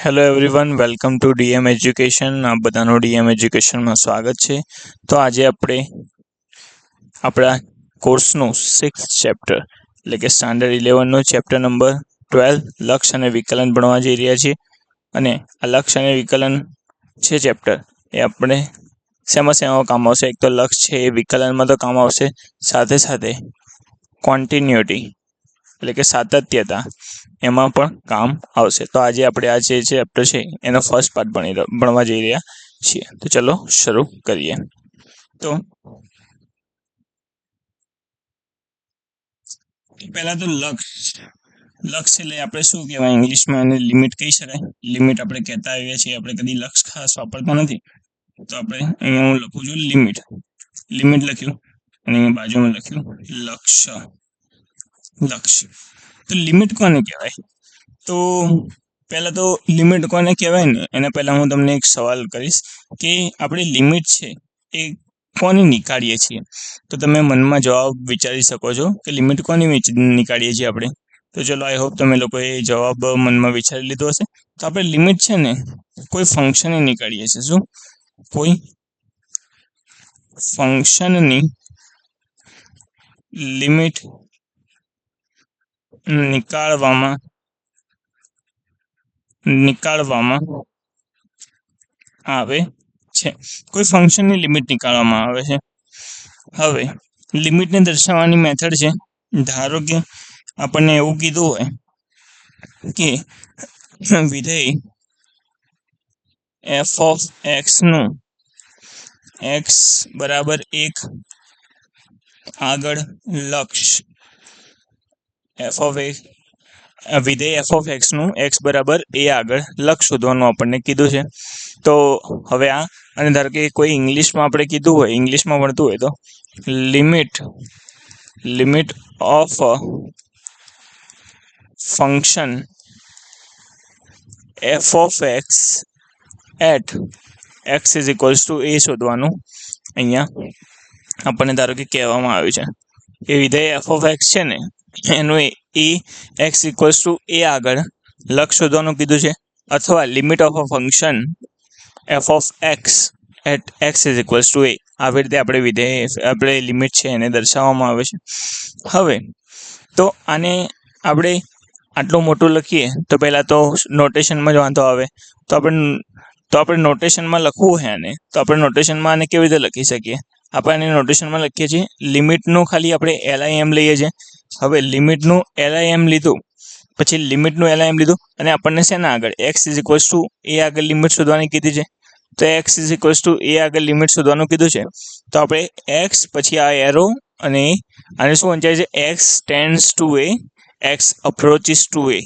Hello everyone, welcome to DM education. આપ બધાનું DM એજ્યુકેશનમાં સ્વાગત છે. તો આજે આપણે આપણા કોર્સનું 6th ચેપ્ટર એટલે કે સ્ટાન્ડર્ડ 11નું ચેપ્ટર નંબર 12 લક્ષ અને વિકલન ભણવા જઈ રહ્યા છીએ. અને આ લક્ષ અને વિકલન છે ચેપ્ટર, એ આપણે શેમાં કામ આવશે? એક તો લક્ષ છે એ વિકલનમાં તો કામ આવશે, સાથે સાથે કોન્ટિન્યુટી એટલે કે સાતત્યતા એમાં પણ કામ આવશે. તો આજે આપણે આ જે ચેપ્ટર છે એનો ફર્સ્ટ પાર્ટ ભણવા જઈ રહ્યા છીએ. તો ચલો શરૂ કરીએ. તો પહેલા તો લક્ષ એટલે આપણે શું કહેવાય ઇંગ્લિશમાં એને લિમિટ કહી શકાય. લિમિટ આપણે કહેતા આવીએ છીએ, આપણે કદી લક્ષ ખાસ વાપરતા નથી. તો આપણે અહીંયા હું લખું છું લિમિટ લખ્યું, અને અહીંયા બાજુમાં લખ્યું લક્ષ. તો લિમિટ કોને કહેવાય? તો પહેલા તો લિમિટ કોને કહેવાય ને એના પહેલા હું તમને એક સવાલ કરીશ કે આપણે લિમિટ છે એ કોની નીકાળીએ છીએ? તો તમે મનમાં જવાબ વિચારી શકો છો કે લિમિટ કોની નીકાળીએ છીએ આપણે. તો ચલો, આઈ હોપ તમે લોકોએ જવાબ મનમાં વિચારી લીધો હશે. તો આપણે લિમિટ છે ને કોઈ ફંક્શનની નીકાળીએ છીએ. શું? કોઈ ફંક્શનની લિમિટ નીકાળવામાં આવે છે. કોઈ ફંક્શનની લિમિટ નીકાળવામાં આવે છે. હવે લિમિટને દર્શાવવાની મેથડ છે. ધારો કે આપણને એવું કીધું હોય કે વિધેય f ઓફ x નું x બરાબર 1 આગળ લક્ષ વિધેય f ઓફ x નું x બરાબર a આગળ લક્ષ શોધવાનું આપણને કીધું છે. તો હવે આ, અને ધારો કે કોઈ ઇંગ્લિશમાં આપણે કીધું હોય, ઇંગ્લિશમાં ભણતું હોય તો limit of function f of x at x is equals to a શોધવાનું અહીંયા આપણને ધારો કે કહેવામાં આવ્યું છે કે વિધેય f ઓફ x છે ને એનું એ x ઇક્વલ્સ ટુ a આગળ લક્ષ શોધવાનું કીધું છે, અથવા limit of a function f of x at x is equals to a. આવી રીતે આપણે લિમિટ છે એને દર્શાવવામાં આવે છે. હવે તો આને આપણે આટલું મોટું લખીએ તો પહેલાં તો નોટેશનમાં જ વાંધો આવે. તો આપણે નોટેશનમાં લખવું હોય આને, તો આપણે નોટેશનમાં આને કેવી રીતે લખી શકીએ? આપણે આને નોટેશનમાં લખીએ છીએ, લિમિટનું ખાલી આપણે LIM લઈએ છીએ. હવે લિમિટનું LIM લીધું, પછી લિમિટનું LIM લીધું, અને આપણને શેના આગળ x is equals to a આગળ લિમિટ શોધવાની કીધી છે. તો x is equals to a આગળ લિમિટ શોધવાનું કીધું છે. તો આપણે x પછી આ એરો, અને આને શું વંચાય છે? x tends to a, x approaches to a,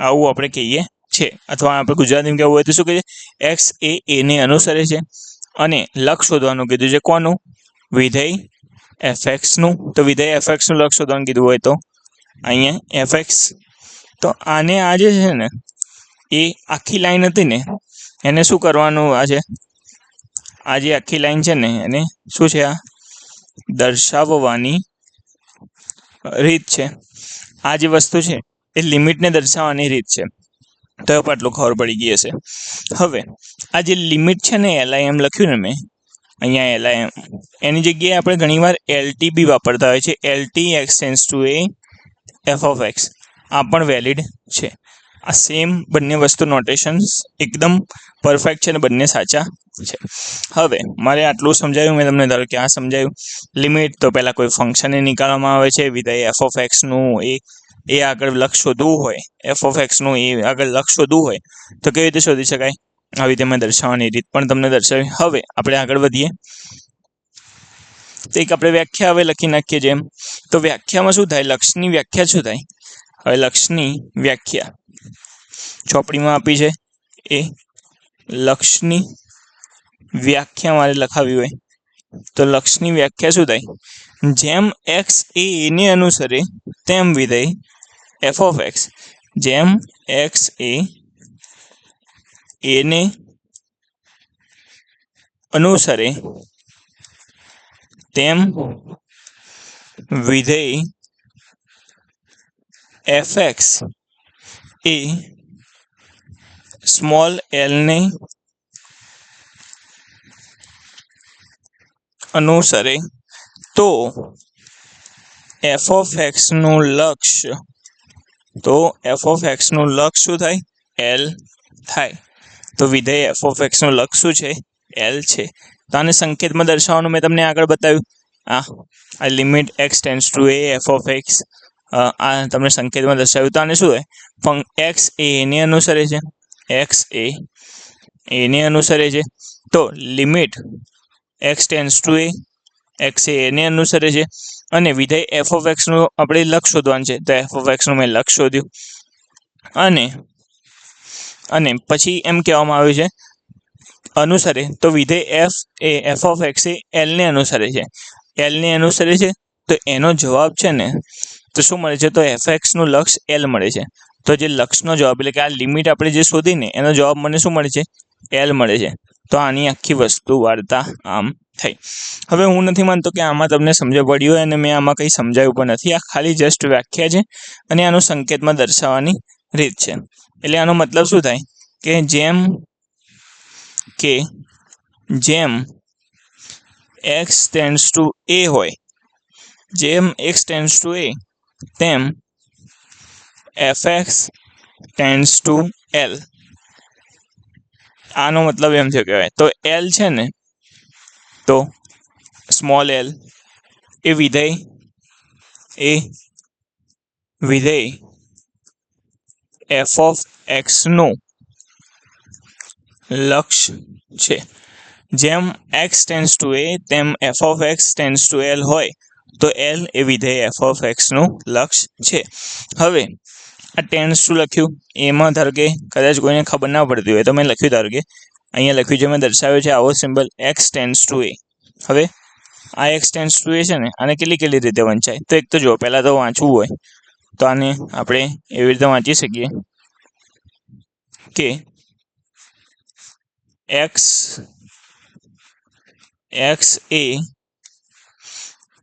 આવું આપણે કહીએ છે. અથવા આપણે ગુજરાતીમાં કહેવું હોય તો શું કહીએ? x એ a ને અનુસરે છે. અને લક્ષ શોધવાનું કીધું છે. કોનું? વિધેય fx નું. તો વિધેય fx નું લક્ષ શોધવાનું કીધું હોય તો અહીંયા fx. તો આને આ જે છે ને એ આખી લાઈન હતી ને એને શું કરવાનું? આ જે આખી લાઈન છે ને એને શું છે? આ દર્શાવવાની રીત છે. આ જે વસ્તુ છે એ લિમિટને દર્શાવવાની રીત છે. તો એ આટલું ખબર પડી ગઈ હશે. હવે આ જે લિમિટ છે ને LIM લખ્યું ને મેં અહીંયા LIM, એની જગ્યાએ આપણે ઘણીવાર LT બી વાપરતા હોય છે. LT x tends to a f of x, આ પણ વેલિડ છે. આ સેમ બંને વસ્તુ નોટેશન્સ એકદમ પરફેક્ટ છે અને બંને સાચા છે. હવે મારે આટલું સમજાયું મેં તમને. ધારો કે આ સમજાયું લિમિટ. તો પહેલાં કોઈ ફંક્શનને નીકાળવામાં આવે છે. વિધેય f ઓફ x નું એ આગળ લક્ષ શોધવું હોય, f ઓફ x નું એ આગળ લક્ષ શોધવું હોય તો કેવી રીતે શોધી શકાય? આવી રીતે મેં દર્શાવવાની રીત પણ તમને દર્શાવી. હવે આપણે આગળ વધીએ. તો એક આપણે વ્યાખ્યા હવે લખી નાખીએ જેમ. તો વ્યાખ્યામાં શું થાય? લક્ષની વ્યાખ્યા શું થાય? હવે લક્ષની વ્યાખ્યા ચોપડીમાં આપી છે. એ લક્ષની વ્યાખ્યા મારે લખાવી હોય તો લક્ષની વ્યાખ્યા શું થાય? જેમ x એ a ને અનુસરે તેમ વિધેય f ઓફ x, જેમ x એ a ને અનુસરે તેમ વિધેય fx એ સ્મોલ એલ ને અનુસરે તો એફ ઓફ એક્સ નું લક્ષ્ય શું થાય? એલ થાય. તો વિધેય એફ ઓફ એક્સ નું લક્ષ્ય શું છે? એલ છે. તો આને સંકેતમાં દર્શાવવાનું મેં તમને આગળ બતાવ્યું. આ limit x tense two A F of x આ તમને સંકેતમાં દર્શાવ્યું. તો આને શું હોય? એક્સ એને અનુસરે છે. એક્સ એને અનુસરે છે. તો લિમિટ એક્સ ટેન્સ ટુ એ એક્સ એને અનુસરે છે અને વિધેય એફ ઓફ એક્સ નું આપણે લક્ષ શોધવાનું છે. તો એફ ઓફ એક્સ નું મેં લક્ષ શોધ્યું અને પછી એમ કહેવામાં આવ્યું છે અનુસરે તો વિધેય f of x A L ને અનુસરે છે. એલ ને અનુસરે છે તો એનો જવાબ છે ને તો શું મળે છે? તો એફ એક્સ નું લક્ષ એલ મળે છે. તો જે લક્ષનો જવાબ એટલે કે આ લિમિટ આપણે જે શોધીને એનો જવાબ મને શું મળે છે? એલ મળે છે. તો આની આખી વસ્તુ વાર્તા આમ થઈ. હવે હું નથી માનતો કે આમાં તમને સમજ પડી હોય અને મેં આમાં કંઈ સમજાવ્યું પણ નથી. આ ખાલી જસ્ટ વ્યાખ્યા છે અને આનું સંકેતમાં દર્શાવવાની રીત છે. એટલે આનો મતલબ શું થાય કે જેમ એક્સ ટેન્ડ્સ ટુ એ હોય, જેમ એક્સ ટેન્ડ્સ ટુ એ તેમ F x tends to L. આનો મતલબ એમ છે કહેવાય. તો એલ છે ને તો સ્મોલ એલ એ વિધેય એફ ઓફ એક્સ નું લક્ષ છે. જેમ એક્સ ટેન્ડ્સ ટુ એ તેમ F of x tends to L હોય તો એલ એ વિધેય એફ ઓફ એક્સ નું લક્ષ છે. હવે આ ટેન્ડ્સ ટુ લખ્યું એમાં ધારો કે કદાચ કોઈને ખબર ના પડતી હોય તો મેં લખ્યું, ધારો કે અહીંયા લખ્યું છે, મેં દર્શાવ્યો છે આવો સિમ્બલ એક્સ ટેન્ડ્સ ટુ એ. હવે આ એક્સ ટેન્ડ્સ ટુ એ છે ને આને કેટલી રીતે વંચાય? તો એક તો જો પહેલાં તો વાંચવું હોય તો આને આપણે એવી રીતે વાંચી શકીએ કે એક્સ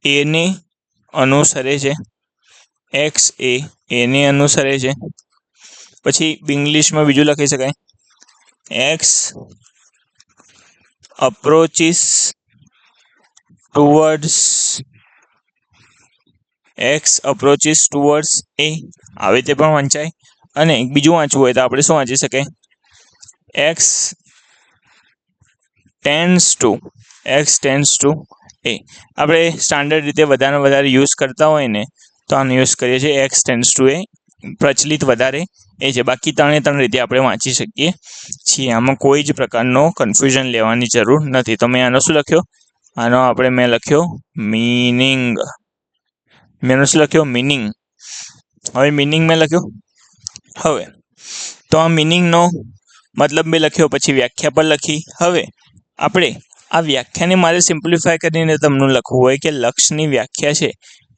એને અનુસરે છે. એક્સ એને અનુસરે છે. પછી ઇંગ્લિશમાં બીજું લખી શકાય એક્સ અપ્રોચીસ ટુવર્ડ્સ એ. આવી રીતે પણ વંચાય. અને બીજું વાંચવું હોય તો આપણે શું વાંચી શકાય? એક્સ ટેન્ડ્સ ટુ એ. આપણે સ્ટાન્ડર્ડ રીતે વધારે યુઝ કરતા હોય ને તો આનો યુઝ કરીએ છીએ એક્સ ટેન્ડ્સ ટુ એ. પ્રચલિત વધારે એ છે. બાકી ત્રણ રીતે આપણે વાંચી શકીએ છીએ. આમાં કોઈ જ પ્રકારનો કન્ફ્યુઝન લેવાની જરૂર નથી. તો મેં આનો શું લખ્યો? મેં લખ્યો મીનિંગ. હવે મીનિંગ મેં લખ્યો. હવે તો આ મીનિંગનો મતલબ મેં લખ્યો, પછી વ્યાખ્યા પર લખી. હવે આપણે આ વ્યાખ્યાને મારે સિમ્પ્લિફાય કરીને તમને લખવું હોય કે લક્ષની વ્યાખ્યા છે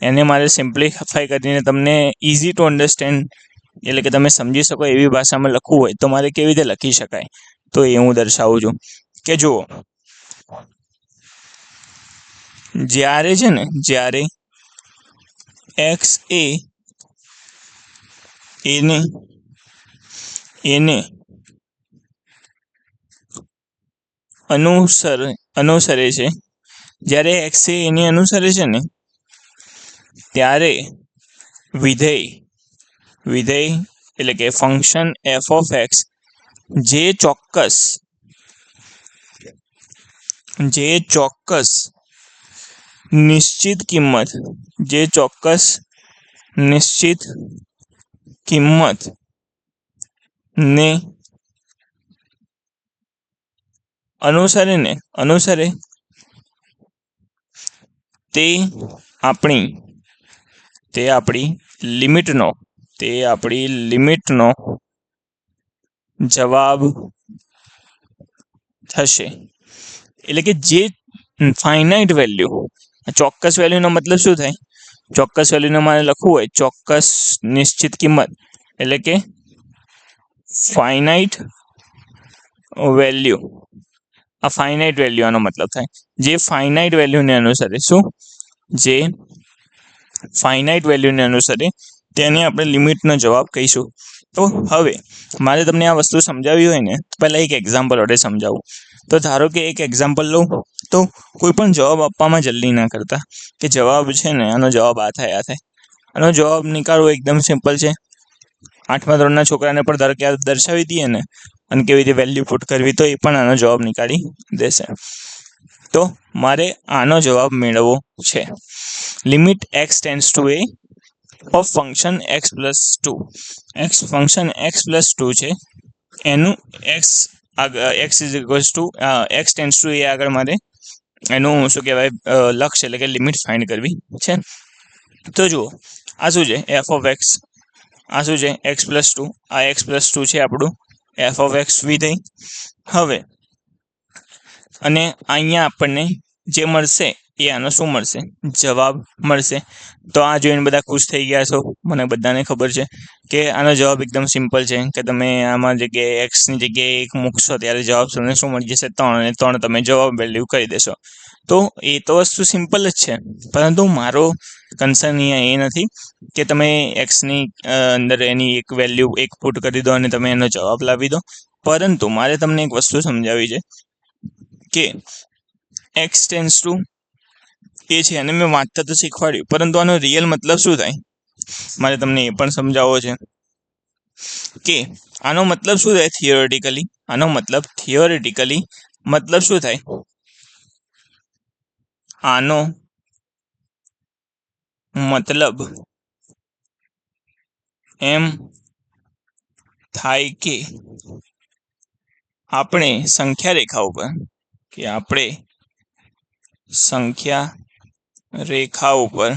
એને મારે સિમ્પ્લિફાય કરીને તમને ઇઝી ટુ અન્ડરસ્ટેન્ડ એટલે કે તમે સમજી શકો એવી ભાષામાં લખવું હોય તો મારે કેવી રીતે લખી શકાય? તો એ હું દર્શાવું છું કે જુઓ, જ્યારે એક્સ એને અનુસરે છે, જ્યારે એક્સ એને અનુસરે છે ને ત્યારે વિધેય એટલે કે ફંક્શન એફ ઓફ એક્સ જે ચોક્કસ નિશ્ચિત કિંમત ને અનુસરે તે આપણી લિમિટનો જવાબ થશે. એટલે કે જે ફાઇનાઇટ વેલ્યુ, ચોક્કસ વેલ્યુનો મતલબ શું થાય? ચોક્કસ વેલ્યુને મારે લખવું હોય ચોક્કસ નિશ્ચિત કિંમત એટલે કે ફાઇનાઇટ વેલ્યુ. આ ફાઇનાઇટ વેલ્યુ આનો મતલબ થાય. જે ફાઇનાઇટ વેલ્યુને અનુસરે તેને આપણે લિમિટનો જવાબ કહીશું. તો હવે મારે તમને આ વસ્તુ સમજાવવી હોય ને તો પહેલાં એક એક્ઝામ્પલ વડે સમજાવું. તો ધારો કે એક એક્ઝામ્પલ લઉં તો કોઈ પણ જવાબ આપવામાં જલ્દી ના કરતા કે જવાબ છે ને આનો જવાબ આ થાય. આનો જવાબ નીકાળવો એકદમ સિમ્પલ છે. 8મા ધોરણના છોકરાને પણ ધારો કે આ દર્શાવી દઈએ ને અને કેવી રીતે વેલ્યુ પુટ કરવી તો એ પણ આનો જવાબ નીકાળી દેશે. તો મારે આનો જવાબ મેળવવો છે. Limit x tends to a of function x+2. Function x+2 છે એનું x ટેન્ડ્સ ટુ a આગળ મારે એનું શું કહેવાય લક્ષ્ય એટલે કે લિમિટ ફાઇન્ડ કરવી છે. તો જુઓ આ શું છે f ઓફ x, આ શું છે x+2, આ x+2 છે આપણું f ઓફ x વિધેય. હવે અને અહીંયા આપણને જે મળશે એ આનો શું મળશે જવાબ મળશે. તો આ જોઈને બધા ખુશ થઈ ગયા છો, મને બધાને ખબર છે કે આનો જવાબ એકદમ સિમ્પલ છે કે તમે આમાં જગ્યાએ એક્સની જગ્યાએ 1 મૂકશો ત્યારે જવાબ તમને શું મળી જશે 3 અને 3 તમે જવાબ વેલ્યુ કરી દેશો. તો એ તો વસ્તુ સિમ્પલ જ છે, પરંતુ મારો કન્સર્ન અહીંયા એ નથી કે તમે એક્સની અંદર એની એક વેલ્યુ 1 પુટ કરી દો અને તમે એનો જવાબ લાવી દો, પરંતુ મારે તમને એક વસ્તુ સમજાવી છે કે એક્સ ટેન્ડ્સ ટુ એ છે અને મેં વાંચતા તો શીખવાડ્યું, પરંતુ આનો રિયલ મતલબ શું થાય મારે તમને એ પણ સમજાવવો છે કે આનો મતલબ શું થાય થિયોરેટિકલી. આનો મતલબ થિયોરેટિકલી મતલબ શું થાય, આનો મતલબ એમ થાય કે આપણે સંખ્યા રેખા ઉપર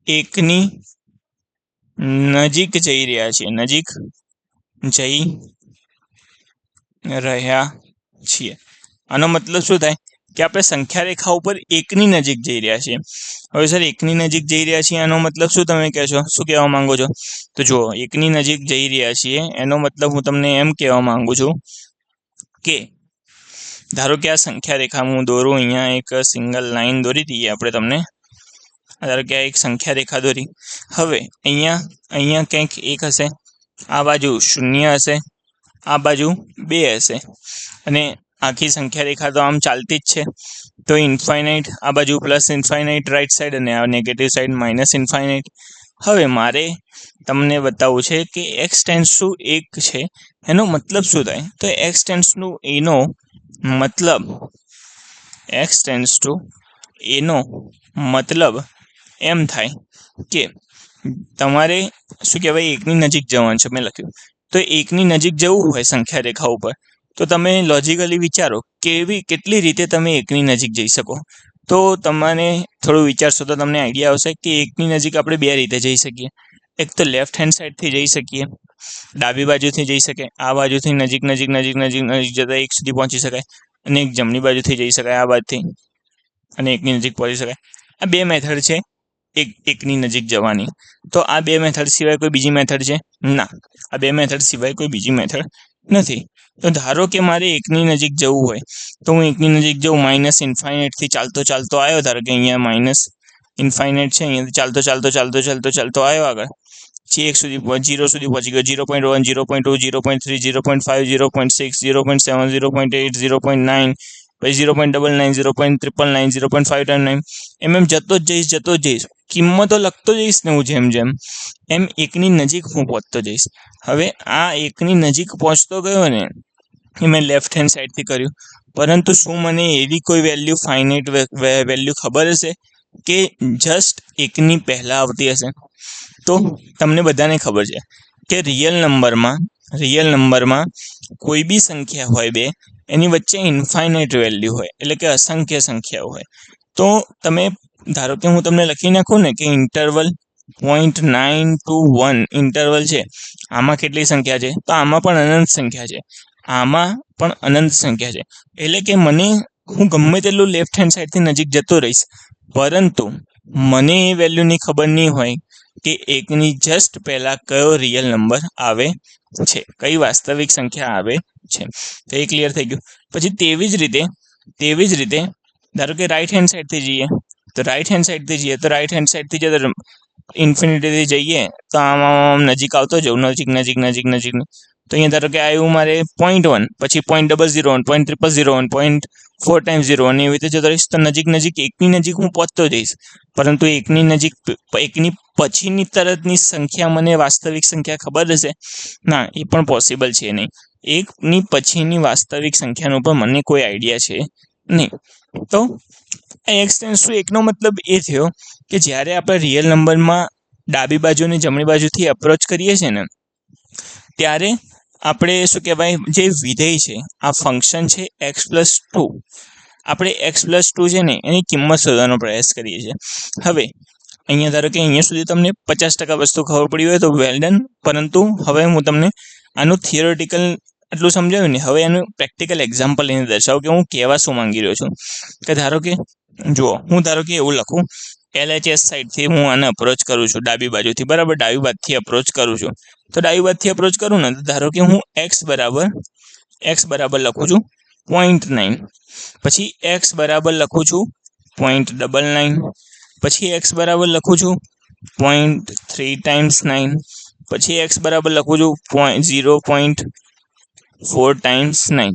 એકની નજીક જઈ રહ્યા છીએ. આનો મતલબ શું થાય કે આપણે સંખ્યા રેખા ઉપર એકની નજીક જઈ રહ્યા છીએ. હવે સર એકની નજીક જઈ રહ્યા છીએ આનો મતલબ શું તમે કહેશો, શું કહેવા માંગો છો? તો જુઓ એકની નજીક જઈ રહ્યા છીએ એનો મતલબ હું તમને એમ કહેવા માંગુ છું કે ધારો કે આ સંખ્યા રેખા હું દોરું, અહીંયા એક સિંગલ લાઈન દોરી દઈએ આપણે તમને. ધારો કે આ એક સંખ્યા રેખા દોરી. હવે અહીંયા કંઈક 1 હશે, આ બાજુ 0 હશે, આ બાજુ 2 હશે અને આખી સંખ્યા રેખા તો આમ ચાલતી જ છે. તો ઇન્ફાઇનાઇટ આ બાજુ પ્લસ ઇન્ફાઇનાઇટ રાઈટ સાઈડ અને આ નેગેટિવ સાઈડ માઇનસ ઇન્ફાઇનાઇટ. હવે મારે તમને બતાવવું છે કે એક્સ ટેન્ડ્સ ટુ 1 છે એનો મતલબ શું થાય. તો એક્સ ટેન્ડ્સ ટુ એનો મતલબ એમ થાય કે તમારે શું કહેવાય એકની નજીક જવાનું છે. મેં લખ્યું તો એકની નજીક જવું હોય સંખ્યા રેખા ઉપર તો તમે લોજિકલી વિચારો કેટલી રીતે તમે એકની નજીક જઈ શકો. તો તમારે થોડું વિચારશો તો તમને આઈડિયા આવશે કે એકની નજીક આપણે 2 રીતે જઈ શકીએ. એક તો લેફ્ટ હેન્ડ સાઈડથી જઈ શકીએ, ડાબી બાજુથી જઈ શકે, આ બાજુથી નજીક જતા 1 સુધી પહોંચી શકાય, અને એક જમણી બાજુથી જઈ શકાય આ બાજુથી અને એકની નજીક પહોંચી શકાય. આ 2 મેથડ છે એકની નજીક જવાની. તો આ 2 મેથડ સિવાય કોઈ બીજી મેથડ છે? ના, આ 2 મેથડ સિવાય કોઈ બીજી મેથડ નથી. તો ધારો કે મારે એકની નજીક જવું હોય તો હું એકની નજીક જઉં, માઇનસ ઇન્ફાઇનાઇટથી ચાલતો આવ્યો. ધારો કે અહીંયા માઇનસ ઇન્ફાઇનાઇટ છે, અહીંયાથી ચાલતો આવ્યો આગળ 1 સુધી 0 સુધી પહોંચી ગયો. 0.1 0.2 0.3 0.5 0.6 0.7 0.8 0.9 પછી 0.99 0.999 0.599 એમ જતો જ જઈશ. કિંમતો લખતો જઈશ ને હું જેમ એમ એકની નજીક હું પહોંચતો જઈશ. હવે આ એકની નજીક પહોંચતો ગયો ને એ મેં લેફ્ટ હેન્ડ સાઈડથી કર્યું, પરંતુ શું મને એવી કોઈ વેલ્યુ ફાઇનાઇટ વેલ્યુ ખબર હશે કે જસ્ટ એકની પહેલાં આવતી હશે? તો તમને બધાને ખબર છે કે રિયલ નંબરમાં કોઈ બી સંખ્યા હોય 2 એની વચ્ચે ઇન્ફાઇનાઇટ વેલ્યુ હોય, એટલે કે અસંખ્ય સંખ્યાઓ હોય. તો તમે ધારો કે હું તમને લખી નાખું ને કે ઇન્ટરવલ 0.921 ઇન્ટરવલ છે, આમાં કેટલી સંખ્યા છે? તો આમાં પણ અનંત સંખ્યા છે. એટલે કે હું ગમે તેટલું લેફ્ટ હેન્ડ સાઈડથી નજીક જતો રહીશ, પરંતુ મને એ વેલ્યુની ખબર નહીં હોય કે એકની જસ્ટ પહેલાં કયો રિયલ નંબર આવે છે, કઈ વાસ્તવિક સંખ્યા આવે છે. તો એ ક્લિયર થઈ ગયું. પછી તેવી જ રીતે ધારો કે રાઈટ હેન્ડ સાઈડથી જઈએ તો રાઈટ હેન્ડ સાઈડથી જતા ઇન્ફિનિટીથી જઈએ તો આમ નજીક આવતો જવું, નજીક નજીક નજીક નજીક. તો અહીંયા ધારો કે આવ્યું મારે 0.1, પછી 0.001, 0.001, 0.4 ટાઈમ્સ 0 અને એવી રીતે જતો રહીશ તો નજીક નજીક એકની નજીક હું પહોંચતો જઈશ, પરંતુ એકની નજીક એકની પછીની તરતની સંખ્યા મને વાસ્તવિક સંખ્યા ખબર હશે? ના, એ પણ પોસિબલ છે નહીં. એકની પછીની વાસ્તવિક સંખ્યાનો પણ મને કોઈ આઈડિયા છે નહીં. તો x ટેન્ડ્સ ટુ 1 નો મતલબ એ થયો કે જ્યારે આપણે રિયલ નંબરમાં ડાબી બાજુ અને જમણી બાજુથી અપ્રોચ કરીએ છીએ ને ત્યારે આપણે શું કહેવાય, જે વિધેય છે આ ફંક્શન છે x+2, આપણે x+2 છે ને એની કિંમત શોધવાનો પ્રયાસ કરીએ છીએ. હવે અહીંયા ધારો કે અહીંયા સુધી તમને 50% વસ્તુ ખબર પડી હોય તો વેલ ડન, પરંતુ હવે હું તમને આનું થિયોરેટિકલ આટલું સમજાવ્યું ને, હવે એનું પ્રેક્ટિકલ એક્ઝામ્પલ લઈને દર્શાવું કે હું કહેવા શું માંગી રહ્યો છું. કે ધારો કે જુઓ, હું ધારો કે એવું લખું, LHS સાઈડથી હું આને અપ્રોચ કરું છું ડાબી બાજુથી, બરાબર, ડાબી બાજુથી અપ્રોચ કરું છું. તો ડાબી બાજુથી અપ્રોચ કરું ને તો ધારો કે હું x બરાબર લખું છું 0.9, પછી x બરાબર લખું છું 0.99, પછી x બરાબર લખું છું 0.3 ટાઈમ્સ 9, પછી x બરાબર લખું છું 0.4 ટાઈમ્સ 9.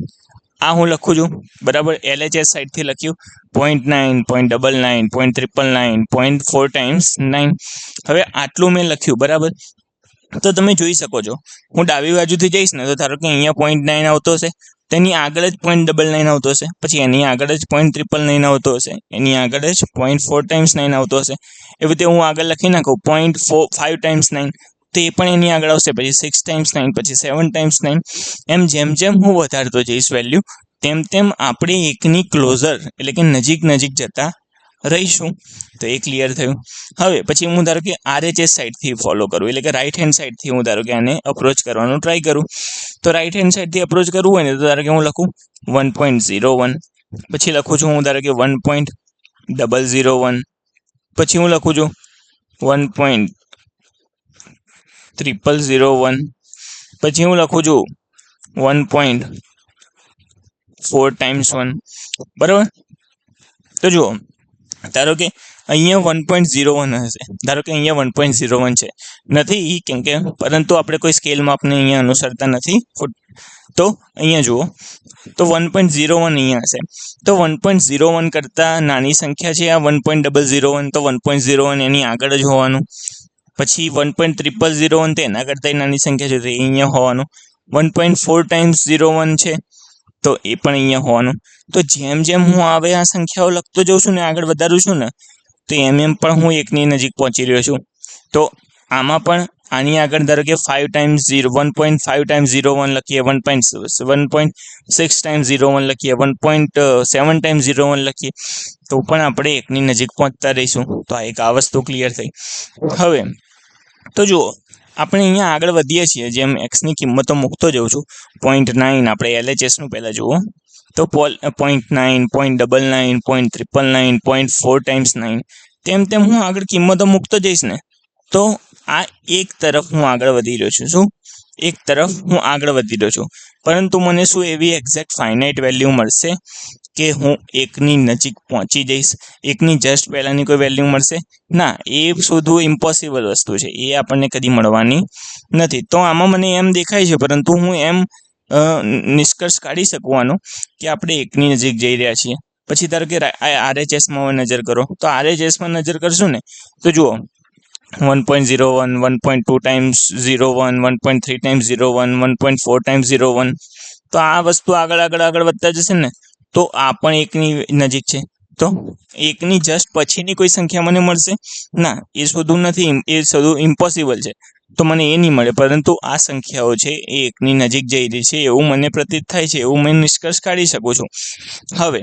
આ હું લખું છું, બરાબર. LHS સાઈડથી લખ્યું 0.9, 0.99, 0.999, 0.4 ટાઈમ્સ 9. હવે આટલું મેં લખ્યું, બરાબર. તો તમે જોઈ શકો છો, હું ડાબી બાજુથી જઈશ ને તો ધારો કે અહીંયા 0.9 આવતો હશે, તેની આગળ જ 0.99 આવતો હશે, પછી એની આગળ જ 0.999 આવતો હશે, એની આગળ જ 0.4 ટાઈમ્સ 9 આવતો હશે. એવી રીતે હું આગળ લખી નાખું 0.5 ટાઈમ્સ 9, તો એ પણ એની આગળ આવશે, પછી 6 ટાઈમ્સ 9, પછી 7 ટાઈમ્સ 9. એમ જેમ જેમ હું વધારતો જઈશ વેલ્યુ, તેમ તેમ આપણે એકની ક્લોઝર એટલે કે નજીક નજીક જતા રહીશું. તો એ ક્લિયર થયું. હવે પછી હું ધારો કે RHS સાઈડથી ફોલો કરું, એટલે કે રાઈટ હેન્ડ સાઈડથી હું ધારો કે આને અપ્રોચ કરવાનો ટ્રાય કરું. તો રાઈટ હેન્ડ સાઈડથી અપ્રોચ કરવું હોય ને તો ધારો કે હું લખું 1.01, પછી લખું છું હું ધારો કે 1.001, પછી હું લખું છું 1.0001, પછી હું લખું છું 1.4 ટાઈમ્સ 1, બરાબર. તો જુઓ, ધારો કે અહીંયા 1.01 હશે, ધારો કે અહીંયા 1.01 છે, નથી કેમ કે પરંતુ આપણે કોઈ સ્કેલમાં આપણે અહીંયા અનુસરતા નથી. તો અહીંયા જુઓ, તો 1.01 અહીંયા હશે, તો 1.01 કરતાં નાની સંખ્યા છે આ 1.001, તો 1.01 એની આગળ જ હોવાનું. પછી 1.0001 તો એના કરતાં નાની સંખ્યા છે, તો એ અહીંયા હોવાનું. 1.4 ટાઈમ્સ 01 છે, તો એ પણ અહીંયા હોવાનું. તો જેમ જેમ હું હવે આ સંખ્યાઓ લખતો જાઉં છું ને, આગળ વધારું છું ને, તો એમ એમ પણ હું એકની નજીક પહોંચી રહ્યો છું. તો આમાં પણ આની આગળ ધારો કે 5 ટાઈમ્સ 1.5 ટાઈમ્સ 01 લખીએ, 1.6 ટાઈમ્સ 01 લખીએ, 1.7 ટાઈમ્સ 01 લખીએ, તો પણ આપણે એકની નજીક પહોંચતા રહીશું. તો આ એક આ વસ્તુ ક્લિયર થઈ. હવે તો જુઓ, આપણે અહીંયા આગળ વધીએ છીએ, જેમ એક્સની કિંમતો મૂકતો જાઉં છું. 0.9 આપણે LHSનું પહેલાં જુઓ, તો 0.9, 0.99, 0.999, 0.4 ટાઈમ્સ 9, તેમ તેમ હું આગળ કિંમતો મૂકતો જઈશ ને, તો આ એક તરફ હું આગળ વધી રહ્યો છું. શું? એક તરફ હું આગળ વધી રહ્યો છું. પરંતુ મને શું એવી એક્ઝેક્ટ ફાઇનાઇટ વેલ્યુ મળશે કે હું એકની નજીક પહોંચી જઈશ? એકની જસ્ટ પહેલાંની કોઈ વેલ્યુ મળશે? ના, એ શોધવું ઇમ્પોસિબલ વસ્તુ છે, એ આપણને કદી મળવાની નથી. તો આમાં મને એમ દેખાય છે, પરંતુ હું એમ નિષ્કર્ષ કાઢી શકવાનો કે આપણે એકની નજીક જઈ રહ્યા છીએ. પછી ધારો કે RHSમાં નજર કરો, તો RHSમાં નજર કરશું ને તો જુઓ, 1.01, 1.2 ટાઈમ્સ 01, 1.3 ટાઈમ્સ 01, 1.4 ટાઈમ્સ 01. તો આ વસ્તુ આગળ આગળ આગળ વધતા જશે ને, તો આ પણ એકની નજીક છે. તો એકની જસ્ટ પછીની કોઈ સંખ્યા મને મળશે? ના, એ શોધવું નથી, એ શોધવું ઇમ્પોસિબલ છે, તો મને એ નહીં મળે. પરંતુ આ સંખ્યાઓ છે એ એકની નજીક જઈ રહી છે એવું મને પ્રતીત થાય છે, એવું મેં નિષ્કર્ષ કાઢી શકું છું. હવે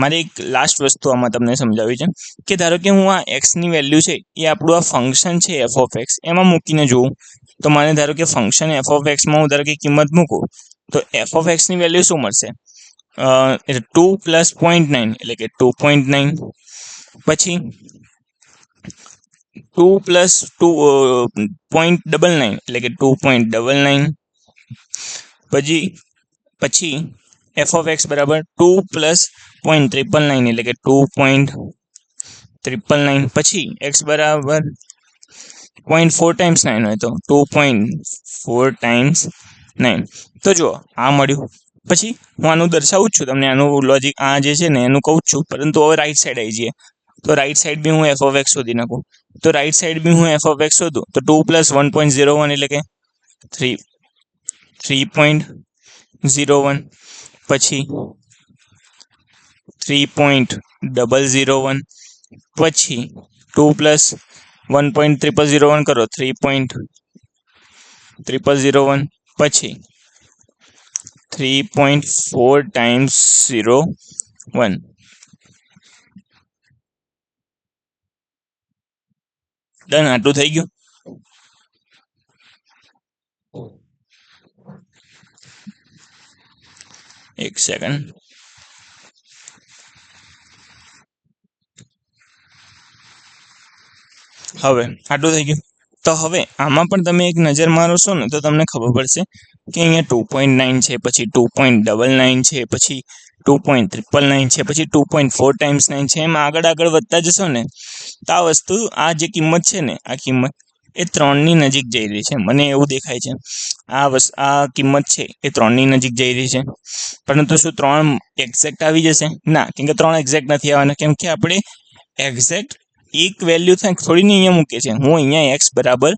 મારે એક લાસ્ટ વસ્તુ આમાં તમને સમજાવી છે કે ધારો કે હું આ એક્સની વેલ્યુ છે એ આપણું આ ફંક્શન છે f(x) એમાં મૂકીને જોઉં, તો મને ધારો કે ફંક્શન f(x)માં હું ધારો કે કિંમત મૂકું, તો f(x)ની વેલ્યુ શું મળશે? 2 + 0.9 એટલે કે 2.9, પછી 2 + 0.99 એટલે કે 2.99, પછી f(x) બરાબર 2 + 0.999 એટલે કે 2.999, પછી x બરાબર 0.4 ટાઈમ્સ 9 હોય તો 2.4 ટાઈમ્સ 9. તો જુઓ આ મળ્યું. પછી હું આનું દર્શાવું જ છું તમને, આનું લોજિક આ જે છે ને એનું કહું જ છું, પરંતુ હવે રાઈટ સાઈડ આવી જઈએ. તો રાઈટ સાઈડ બી હું એફ ઓફ એક્સ શોધી નાખું. તો રાઈટ સાઈડ બી હું એફ ઓફ એક્સ શોધું તો 2 + 1.01 એટલે કે 3.01, પછી 3.001, પછી 2 + 1.0001 કરો 3.001, પછી 3.4 ટાઈમ્સ 01. ડન, આટલું થઈ ગયું. એક સેકન્ડ. હવે આટલું થઈ ગયું. તો હવે આમાં પણ તમે એક નજર મારો છો ને તો તમને ખબર પડશે કે અહીંયા 2.9 છે, પછી 2.99 છે, પછી 2.999 છે, પછી 2.4 ટાઈમ્સ 9 છે. એમ આગળ આગળ વધતા જશો ને તો આ વસ્તુ, આ જે કિંમત છે ને, આ કિંમત એ 3ની નજીક જઈ રહી છે. મને એવું દેખાય છે આ કિંમત છે એ 3ની નજીક જઈ રહી છે. પરંતુ શું 3 એક્ઝેક્ટ આવી જશે? ના, કેમ કે 3 એક્ઝેક્ટ નથી આવવાના, કેમ કે આપણે એક્ઝેક્ટ એક વેલ્યુ થોડી ને અહીંયા મૂકે છે. હું અહીંયા એક્સ બરાબર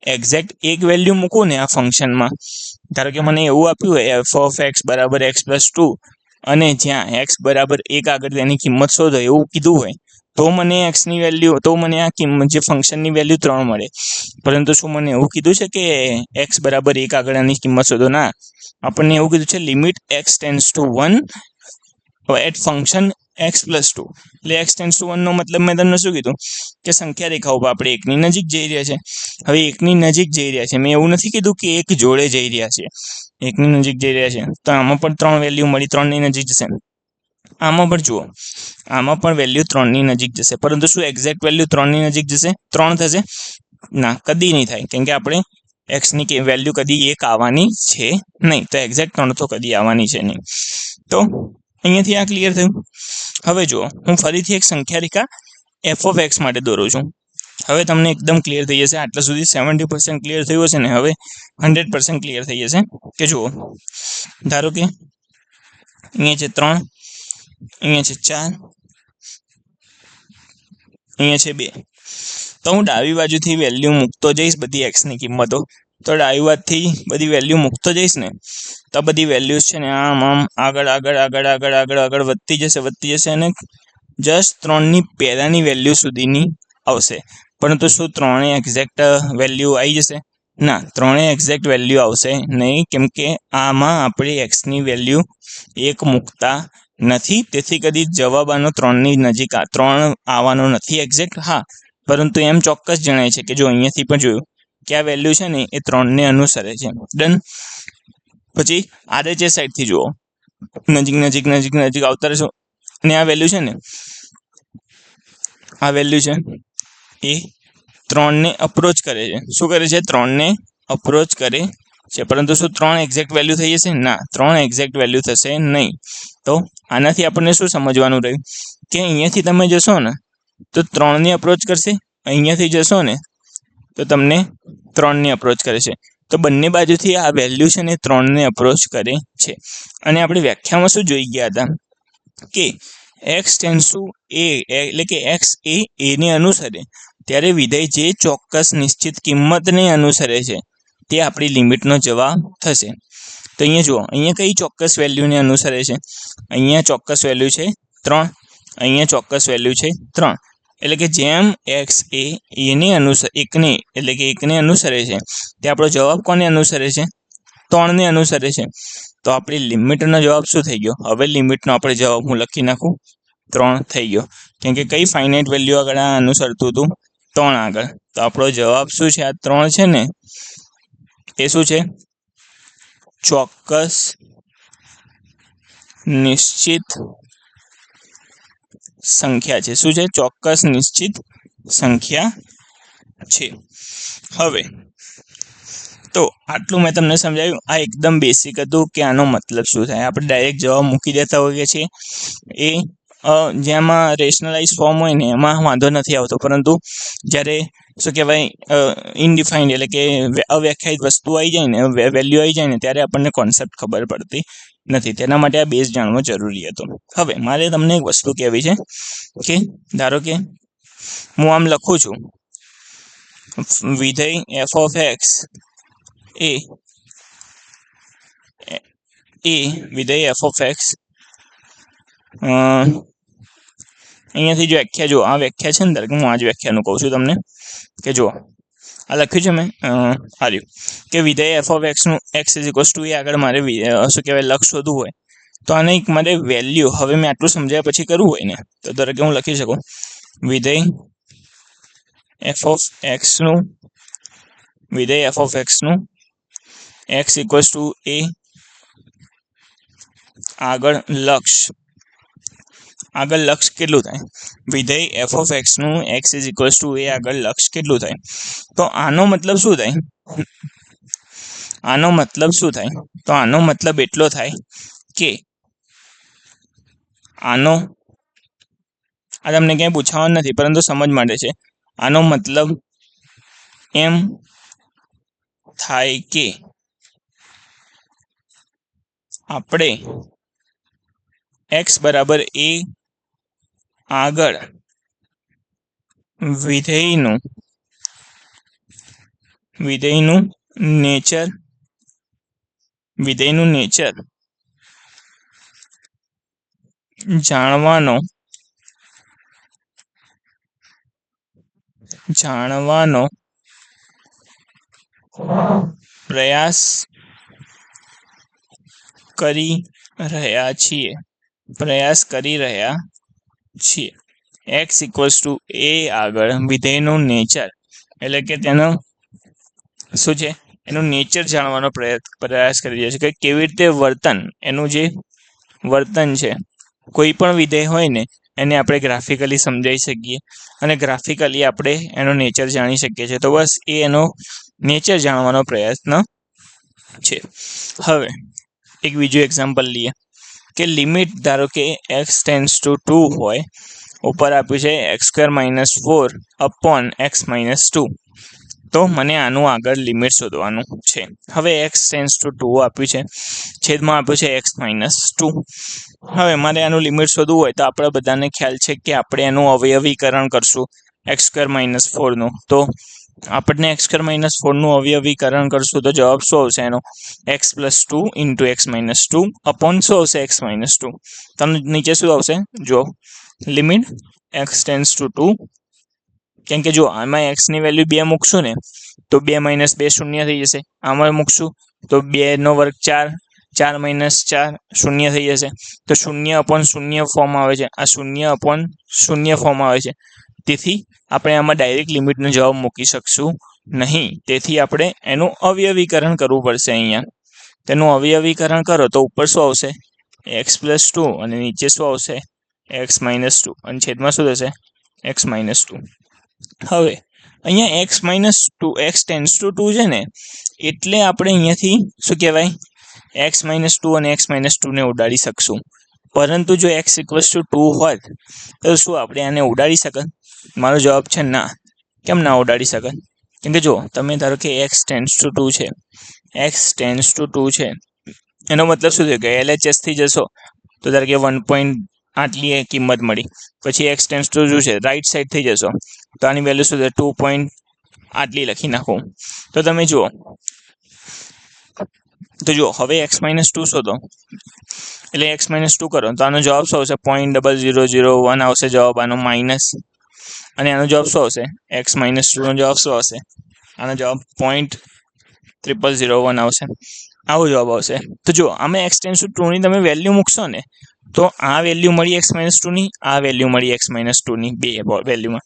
એક્ઝેક્ટ એક વેલ્યુ મૂકું ને આ ફંક્શનમાં, ધારો કે મને એવું આપ્યું હોય એફ ઓફ એક્સ બરાબર x + 2 અને જ્યાં એક્સ બરાબર 1 આગળ તેની કિંમત શોધો એવું કીધું હોય તો મને એક્સની વેલ્યુ, તો મને આ કિંમત જે ફંક્શનની વેલ્યુ 3 મળે. પરંતુ શું મને એવું કીધું છે કે એક્સ બરાબર 1 આગળ આની કિંમત શોધો? ના, આપણને એવું કીધું છે limit x → 1 at function x + 2. એટલે x → 1 નો મતલબ મેં તમને શું કીધું કે સંખ્યા રેખાઓ પર આપણે એકની નજીક જઈ રહ્યા છે. હવે એકની નજીક જઈ રહ્યા છે, મેં એવું નથી કીધું કે એક જોડે જઈ રહ્યા છે, એકની નજીક જઈ રહ્યા છે. તો આમાં પણ 3 વેલ્યુ મળી, 3ની નજીક જશે. આમાં પણ જુઓ, આમાં પણ વેલ્યુ 3ની નજીક જશે, પરંતુ શું એક્ઝેક્ટ વેલ્યુ 3ની નજીક જશે? 3 થશે? ના, કદી નહીં થાય, કેમ કે આપણે એક્સની વેલ્યુ કદી 1 આવવાની છે નહીં. તો એક્ઝેક્ટ 3 તો કદી આવવાની છે નહીં. તો અહીંયાથી આ ક્લિયર થયું. હવે જુઓ, હું ફરીથી એક સંખ્યા રેખા એફ ઓફ એક્સ માટે દોરું છું. હવે તમને એકદમ ક્લિયર થઈ જશે. આટલા સુધી 70% ક્લિયર થયું હશે ને, હવે 100% ક્લિયર થઈ જશે. કે જુઓ, ધારો કે અહીંયા છે 3, અહીંયા છે 4, અહીંયા છે 2. તો હું ડાબી બાજુથી વેલ્યુ મૂકતો જઈશ, બધી એક્સની કિંમતો. તો ડાબી બાજુથી બધી વેલ્યુ મૂકતો જઈશ ને તો બધી વેલ્યુઝ છે ને આમ આગળ આગળ આગળ આગળ આગળ આગળ વધતી જશે અને જસ્ટ 3ની પહેલાની વેલ્યુ સુધીની આવશે. પરંતુ શું 3 એક્ઝેક્ટ વેલ્યુ આવી જશે? ના, 3 એક્ઝેક્ટ વેલ્યુ આવશે નહીં, કેમ કે આમાં આપણે એક્સની વેલ્યુ 1 મૂકતા નથી. તેથી કદી જવાબ આનો 3ની નજીક 3 આવવાનો નથી એક્ઝેક્ટ. હા, પરંતુ એમ ચોક્કસ જણાય છે કે જો અહીંયાથી પણ જોયું કે આ વેલ્યુ છે ને એ 3ને અનુસરે છે. ડન. પછી આરએચએસ સાઈડથી જુઓ, નજીક નજીક નજીક નજીક આવતા રહેશો અને આ વેલ્યુ છે ને, આ વેલ્યુ છે એ 3ને અપ્રોચ કરે છે. શું કરે છે? 3ને અપ્રોચ કરે છે. પરંતુ શું 3 એક્ઝેક્ટ વેલ્યુ થઈ જશે? ના, 3 એક્ઝેક્ટ વેલ્યુ થશે નહીં. તો આનાથી આપણને શું સમજવાનું રહ્યું કે અહીંયાથી તમે જશો ને તો 3ની અપ્રોચ કરશે, અહીંયાથી જશો ને તો તમને 3ની અપ્રોચ કરે છે. તો બંને બાજુથી આ વેલ્યુ છે ને 3ને અપ્રોચ કરે છે. અને આપણે વ્યાખ્યામાં શું જોઈ ગયા હતા કે x → a, એટલે કે x એ a ને અનુસરે ત્યારે વિધેય જે ચોક્કસ નિશ્ચિત કિંમતને અનુસરે છે તે આપણી લિમિટનો જવાબ થશે. તો અહીંયા જુઓ, અહીંયા કઈ ચોક્કસ વેલ્યુને અનુસરે છે? અહીંયા ચોક્કસ વેલ્યુ છે 3, અહીંયા ચોક્કસ વેલ્યુ છે 3. એટલે કે જેમ x એ એને અનુસરે, એકને અનુસરે છે, તે આપણો જવાબ કોને અનુસરે છે? 3ને અનુસરે છે. તો આપણી લિમિટનો જવાબ શું થઈ ગયો? હવે લિમિટનો આપણે જવાબ હું લખી નાખું, 3 થઈ ગયો. કેમ કે કઈ ફાઇનાઇટ વેલ્યુ આગળ અનુસરતું હતું? 3 આગળ. તો આપણો જવાબ શું છે? આ 3 છે ને એ શું છે? ચોક્કસ નિશ્ચિત સંખ્યા છે. શું છે? ચોક્કસ નિશ્ચિત સંખ્યા છે. હવે તો આટલું મેં તમને સમજાવ્યું. આ એકદમ બેસિક હતું કે આનો મતલબ શું થાય. આપણે ડાયરેક્ટ જવાબ મૂકી દેતા હોઈએ છીએ. એ જેમાં રેશનલાઇઝ ફોર્મ હોય ને એમાં વાંધો નથી આવતો, પરંતુ જ્યારે શું કહેવાય ઇનડિફાઇન્ડ એટલે કે અવ્યાખ્યાયિત વસ્તુ આવી જાય ને, વેલ્યુ આવી જાય ને, ત્યારે આપણને કોન્સેપ્ટ ખબર પડતી નથી. તેના માટે આ બેઝ જાણવો જરૂરી હતો. હવે મારે તમને એક વસ્તુ કહેવી છે કે ધારો કે હું આમ લખું છું, વિધેય એફ ઓફ એક્સ એ વિધેય એફ ઓફ એક્સ અહીંયાથી જો વ્યાખ્યા જો આ વ્યાખ્યા છે ને, ધારો કે હું આ જ વ્યાખ્યાનું કહું છું તમને કે જો આ લખ્યું છે મેં હાર્યું કે વિધેય એફ ઓફ એક્સનું x is equals to a આગળ મારે શું કહેવાય લક્ષ શોધવું હોય તો આને એક મારે વેલ્યુ હવે મેં આટલું સમજાયા પછી કરવું હોય ને તો ધારો કે હું લખી શકું વિધેય એફ ઓફ એક્સનું એક્સ ઇક્વલ્સ ટુ એ આગળ લક્ષ કેટલું થાય, વિધેય એફ ઓફ એક્સનું x is equals to a આગળ લક્ષ કેટલું થાય. તો આનો મતલબ શું થાય, તો આનો મતલબ એટલો થાય કે આનો આ તમને ક્યાંય પૂછાવાનું નથી પરંતુ સમજ માટે છે. આનો મતલબ એમ થાય કે આપણે એક્સ બરાબર એ આગળ વિધેયનું નેચર જાણવાનો પ્રયાસ કરી રહ્યા છીએ. એક્સ ઇક્વલ્સ ટુ એ આગળ વિધેયનું નેચર એટલે કે તેનો શું છે, એનું નેચર જાણવાનો પ્રયાસ કરી રહ્યા છે કે કેવી રીતે એનું જે વર્તન છે, કોઈ પણ વિધેય હોય ને એને આપણે ગ્રાફિકલી સમજાવી શકીએ અને ગ્રાફિકલી આપણે એનો નેચર જાણી શકીએ છીએ. તો બસ એનો નેચર જાણવાનો પ્રયત્ન છે. હવે એક બીજું એક્ઝામ્પલ લઈએ કે લિમિટ ધારો કે એક્સ ટેન્ડ્સ ટુ 2 હોય, ઉપર આપ્યું છે x² - 4 અપોન x - 2. તો મને આનું આગળ લિમિટ શોધવાનું છે. હવે x ટેન્ડ્સ ટુ 2 આપ્યું છે, છેદમાં આપ્યું છે x - 2. હવે મારે આનું લિમિટ શોધવું હોય તો આપણે બધાને ખ્યાલ છે કે આપણે એનું અવયવીકરણ કરશું x² - 4 નું. તો આપણને x² - 4 નું અવયવીકરણ કરશું તો જવાબ શું આવશે એનો, x+2 × x - 2 અપોન શું આવશે x - 2. તમને નીચે શું આવશે જો લિમિટ x ટેન્ડ્સ ટુ 2, કેમ કે જો આમાં x ની વેલ્યુ 2 મૂકશું ને તો 2 - 2 શૂન્ય થઈ જશે. આમાં મૂકશું તો 2 નો વર્ગ 4, 4 - 4 શૂન્ય થઈ જશે. તો 0 અપોન 0 ફોર્મ આવે છે, આ 0 અપોન 0 ફોર્મ આવે છે. તેથી આપણે આમાં ડાયરેક્ટ લિમિટનો જવાબ મૂકી શકશું નહીં. તેથી આપણે એનું અવયવીકરણ કરવું પડશે. અહીંયા તેનું અવયવીકરણ કરો તો ઉપર શું આવશે x+2 અને નીચે શું આવશે x - 2 અને છેદમાં શું થશે x - 2. હવે અહીંયા x ટેન્ડ્સ ટુ 2 છે ને એટલે આપણે અહીંયાથી શું કહેવાય x - 2 અને x - 2 ને ઉડાડી શકશું. પરંતુ જો x = 2 હોત તો શું આપણે આને ઉડાડી શકત? મારો જવાબ છે ના. કેમ ના ઉડાડી શકત? કેમ કે જો તમે ધારો કે x ટેન્ડ્સ ટુ 2 છે, એનો મતલબ શું થયો કે LHS થી જશો તો ધારો કે 1. આટલી કિંમત મળી. પછી x ટેન્ડ્સ ટુ છે રાઈટ સાઈડ થઈ જશો તો આની વેલ્યુ શું છે 2. આટલી લખી નાખો. તો તમે જુઓ હવે x - 2 શોધો એટલે x - 2 કરો તો આનો જવાબ શું આવશે 0.0001 આવશે જવાબ આનો માઇનસ. અને આનો જવાબ શું આવશે x - 2 નો જવાબ શું આવશે, આનો જવાબ 0.0001 આવશે. આવો જવાબ આવશે. તો જો આમાં x ટેન્ડ્સ ટુ 2 ની તમે વેલ્યુ મૂકશો ને તો આ વેલ્યુ મળી x - 2 ની, આ વેલ્યુ મળી x - 2 ની, બે વેલ્યુમાં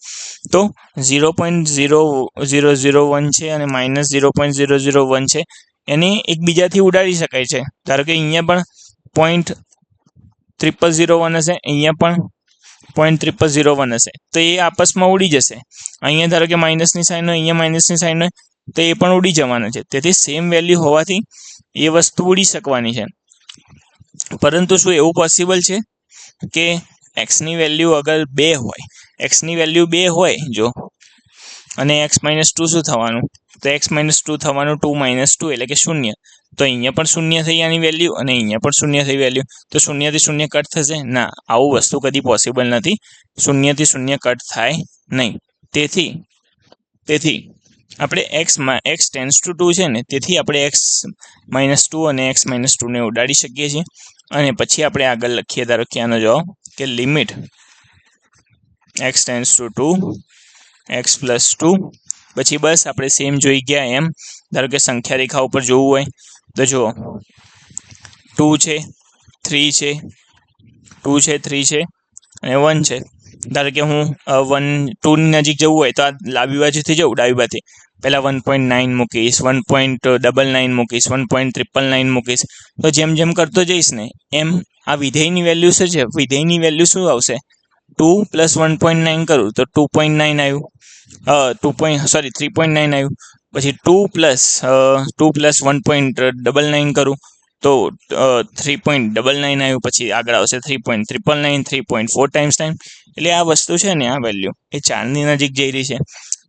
તો 0.0001 છે અને -0.001 છે, એને એકબીજાથી ઉડાડી શકાય છે. ધારો કે અહીંયા પણ 0.0001 હશે, અહીંયા પણ 0.0001 હશે, તો એ આપસમાં ઉડી જશે. અહીંયા ધારો કે માઇનસની સાઇન હોય, અહીંયા માઇનસની સાઇન હોય તો એ પણ ઉડી જવાના છે. તેથી સેમ વેલ્યુ હોવાથી એ વસ્તુ ઉડી શકવાની છે. પરંતુ શું એવું પોસિબલ છે કે x ની વેલ્યુ અગર 2 હોય, જો અને x - 2 શું થવાનું? તો x - 2 થવાનું 2 - 2 એટલે કે 0. તો અહીંયા પણ 0 થઈ આની વેલ્યુ અને અહીંયા પણ 0 થઈ વેલ્યુ. તો 0 થી 0 કટ થશે? ના, આવું વસ્તુ કદી પોસિબલ નથી. 0 થી 0 કટ થાય નહીં. તેથી આપણે x ટેન્ડ્સ ટુ 2 છે ને, તેથી આપણે x - 2 અને x - 2 ને ઉડાડી શકીએ છીએ. અને પછી આપણે આગળ લખીએ, ધારો કે આનો જવાબ કે limit x tends two 2 x + 2. પછી બસ આપણે સેમ જોઈ ગયા એમ. ધારો કે સંખ્યા રેખા ઉપર જોવું હોય તો જુઓ 2 છે, 3 છે, 2 છે, 3 છે અને 1 છે. ધારો કે હું 2 ની નજીક જવું હોય તો આ ડાબી બાજુથી જવું, ડાબી બાજુથી પહેલાં 1.9 મૂકીશ, 1.99 મૂકીશ, 1.999 મૂકીશ. તો જેમ જેમ કરતો જઈશ ને એમ આ વિધેયની વેલ્યુ શું છે? વિધેયની વેલ્યુ શું આવશે? 2 + 1.9 કરું તો 2.9 આવ્યું. 3.9 આવ્યું. પછી 2 + 1.99 કરું તો 3.99 આવ્યું. પછી આગળ આવશે 3.999, 3.4 ટાઈમ્સ ટાઈમ. એટલે આ વસ્તુ છે ને, આ વેલ્યુ એ 4ની નજીક જઈ રહી છે.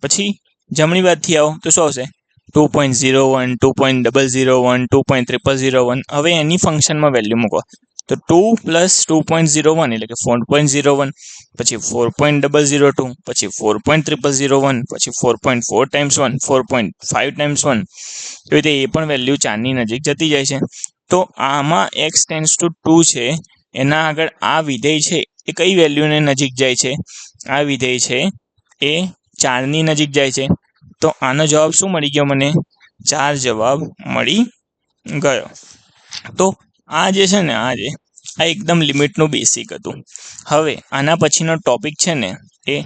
પછી જમણી બાજુથી આવો તો શું આવશે? 2.01, 2.001, 2.001. હવે એની ફંક્શનમાં વેલ્યુ મૂકો તો 2 + 2.01 એટલે કે 4.01, પછી 4.002, પછી 4.001, પછી 4.4 ટાઈમ્સ 1, 4.5 ટાઈમ્સ 1. તો એ પણ વેલ્યુ 4ની નજીક જતી જાય છે. તો આમાં x ટેન્ડ્સ ટુ 2 છે, એના આગળ આ વિધેય છે એ કઈ વેલ્યુને નજીક જાય છે? આ વિધેય છે એ 4ની નજીક જાય છે. તો આનો જવાબ શું મળી ગયો મને? 4 જવાબ મળી ગયો. તો આ જે છે ને, આ એકદમ લિમિટનું બેસિક હતું. હવે આના પછીનો ટોપિક છે ને એ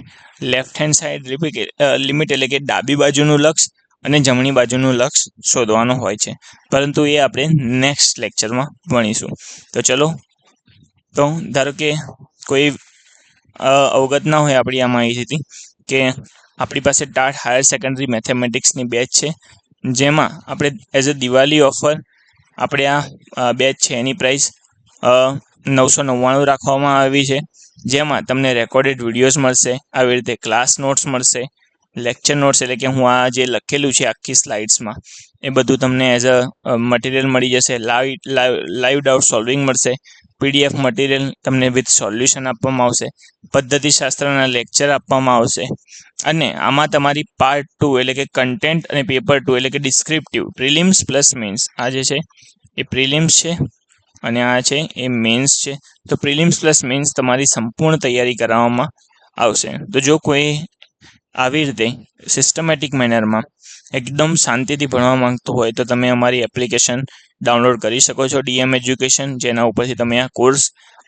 લેફ્ટ હેન્ડ સાઈડ લિમિટ એટલે કે ડાબી બાજુનું લક્ષ અને જમણી બાજુનું લક્ષ શોધવાનું હોય છે. પરંતુ એ આપણે નેક્સ્ટ લેક્ચરમાં ભણીશું. તો ચલો, તો ધારો કે કોઈ અવગત ના હોય આપણી આ માહિતીથી કે આપણી પાસે ટાટ હાયર સેકન્ડરી મેથેમેટિક્સની બેચ છે, જેમાં આપણે એઝ અ દિવાળી ઓફર આપણે આ બેચ છે એની પ્રાઇસ 999 રાખવામાં આવી છે. જેમાં તમને રેકોર્ડેડ વિડીયોઝ મળશે, આવી રીતે ક્લાસ નોટ્સ મળશે, લેક્ચર નોટ્સ એટલે કે હું આ જે લખેલું છે આખી સ્લાઇડ્સમાં એ બધું તમને એઝ અ મટીરિયલ મળી જશે. લાઈવ ડાઉટ સોલ્વિંગ મળશે. PDF મટીરિયલ તમને વિથ સોલ્યુશન આપવામાં આવશે. પદ્ધતિશાસ્ત્રના લેક્ચર આપવામાં આવશે. અને આમાં તમારી પાર્ટ 2 એટલે કે કન્ટેન્ટ અને પેપર 2 એટલે કે ડિસ્ક્રિપ્ટિવ, પ્રિલિમ્સ પ્લસ મેન્સ. આ જે છે એ પ્રિલિમ્સ છે અને આ છે એ મેન્સ છે. તો પ્રિલિમ્સ પ્લસ મેન્સ તમારી સંપૂર્ણ તૈયારી કરવામાં આવશે. તો જો કોઈ આવી રીતે સિસ્ટમેટિક મેનરમાં એકદમ શાંતિથી ભણવા માંગતો હોય તો તમે અમારી એપ્લિકેશન ડાઉનલોડ કરી શકો છો, DM એજ્યુકેશન, જેના ઉપરથી તમે આ કોર્સ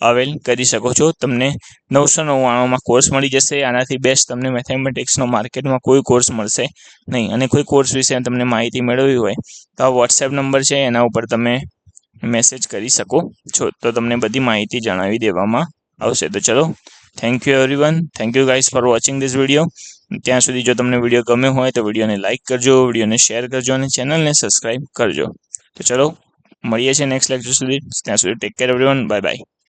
અવેલ કરી શકો છો. તમને 999માં કોર્સ મળી જશે. આનાથી બેસ્ટ તમને મેથેમેટિક્સનો માર્કેટમાં કોઈ કોર્સ મળશે નહીં. અને કોઈ કોર્સ વિશે તમને માહિતી મેળવવી હોય તો આ વોટ્સએપ નંબર છે, એના ઉપર તમે મેસેજ કરી શકો છો, તો તમને બધી માહિતી જણાવી દેવામાં આવશે. તો ચલો, thank you everyone. Thank you guys for watching this video. ત્યાં સુધી જો તમને વિડીયો ગમ્યો હોય તો વિડીયોને લાઇક કરજો, વિડીયોને શેર કરજો અને ચેનલને સબસ્ક્રાઈબ કરજો. તો ચલો, મળીએ છીએ નેક્સ્ટ લેક્ચર સુધી. ત્યાં સુધી take care everyone. Bye bye.